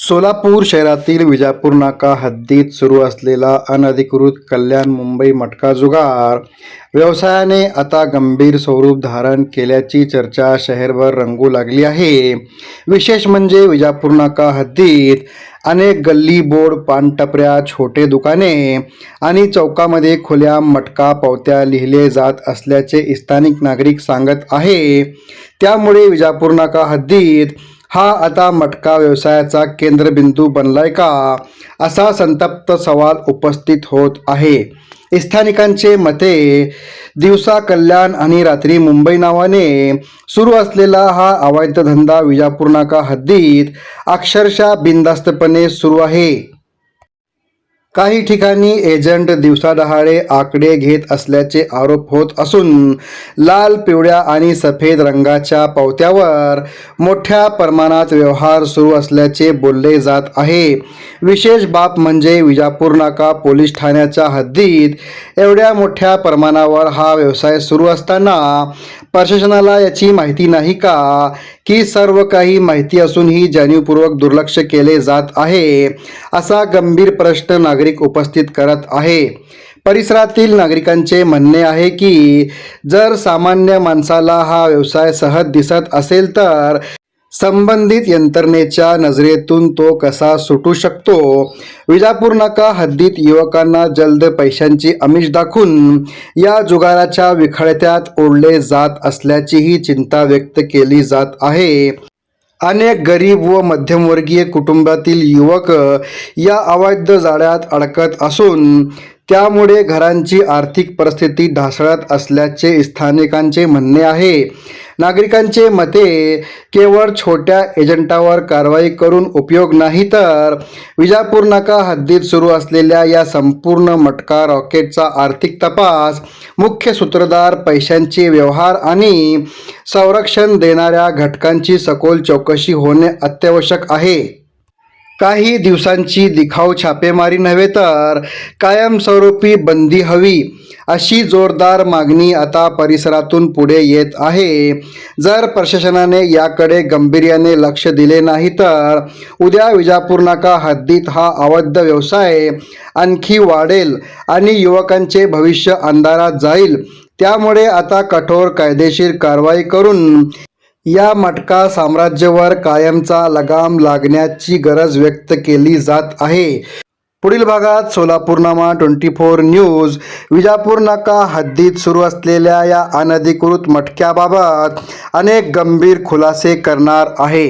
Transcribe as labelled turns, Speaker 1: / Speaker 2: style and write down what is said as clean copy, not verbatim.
Speaker 1: सोलापूर शहरातील विजापूर नाका हद्दीत सुरू असलेला अनधिकृत कल्याण मुंबई मटका जुगार व्यवसायाने आता गंभीर स्वरूप धारण केल्याची चर्चा शहरभर रंगू लागली आहे। विशेष म्हणजे विजापूर नाका हद्दीत अनेक गल्ली बोर्ड, पानटपऱ्या, छोटे दुकाने आणि चौकामध्ये खुल्या मटका पावत्या लिहिले जात असल्याचे स्थानिक नागरिक सांगत आहे। त्यामुळे विजापूर नाका हद्दीत हा आता मटका व्यवसायाचा केंद्रबिंदू बनलाय का, असा संतप्त सवाल उपस्थित होत आहे। स्थानिकांचे मते, दिवसा कल्याण आणि रात्री मुंबई नावाने सुरू असलेला हा अवैध धंदा विजापूर नाका हद्दीत अक्षरशः बिनधास्तपणे सुरू आहे। काही ठिकाणी एजंट दिवसाढहाळे आकडे घेत असल्याचे आरोप होत असून लाल, पिवळ्या आणि सफेद रंगाच्या पावत्यावर मोठ्या प्रमाणात व्यवहार सुरू असल्याचे बोलले जात आहे। विशेष बाब म्हणजे विजापूर नाका पोलीस ठाण्याच्या हद्दीत एवढ्या मोठ्या प्रमाणावर हा व्यवसाय सुरू असताना प्रशासनाला याची माहिती नाही का, की सर्व काही माहिती असूनही जाणीवपूर्वक दुर्लक्ष केले जात आहे, असा गंभीर प्रश्न नागरिक उपस्थित करत आहे। परिसरातील नागरिकांचे म्हणणे आहे की जर सामान्य माणसाला हा व्यवसाय सहज दिसत असेल तर संबंधित यंत्रणेच्या नजरेतून तो कसा सुटू शकतो। विजापूर नाका हद्दीत युवकांना जलद पैशांची आमिष दाखवून या जुगाराच्या विखळत्यात ओढले जात असल्याचीही चिंता व्यक्त केली जात आहे। अनेक गरीब व मध्यमवर्गीय कुटुंबातील युवक या अवैध जाळ्यात अडकत असून त्यामुळे घरांची आर्थिक परिस्थिती ढासळत असल्याचे स्थानिकांचे म्हणणे आहे। नागरिकांचे मते, केवळ छोट्या एजंटावर कारवाई करून उपयोग नाही तर विजापूर नाका हद्दीत सुरू असलेल्या या संपूर्ण मटका रॉकेटचा आर्थिक तपास, मुख्य सूत्रधार, पैशांचे व्यवहार आणि संरक्षण देणाऱ्या घटकांची सखोल चौकशी होणे अत्यावश्यक आहे। काही दिवसांची दिखाऊ छापेमारी नव्हे तर कायमस्वरूपी बंदी हवी, अशी जोरदार मागणी आता परिसरातून पुढे येत आहे। जर प्रशासनाने याकडे गांभीर्याने लक्ष दिले नाही तर उद्या विजापूर नाका हद्दीत हा अवैध व्यवसाय आणखी वाढेल आणि युवकांचे भविष्य अंधारात जाईल। त्यामुळे आता कठोर कायदेशीर कारवाई करून या मटका साम्राज्यावर कायमचा लगाम लागण्याची गरज व्यक्त केली जात आहे। पुढील भागात सोलापूरनामा 24 न्यूज विजापूर नाका हद्दीत सुरू असलेल्या या अनधिकृत मटक्याबाबत अनेक गंभीर खुलासे करणार आहे।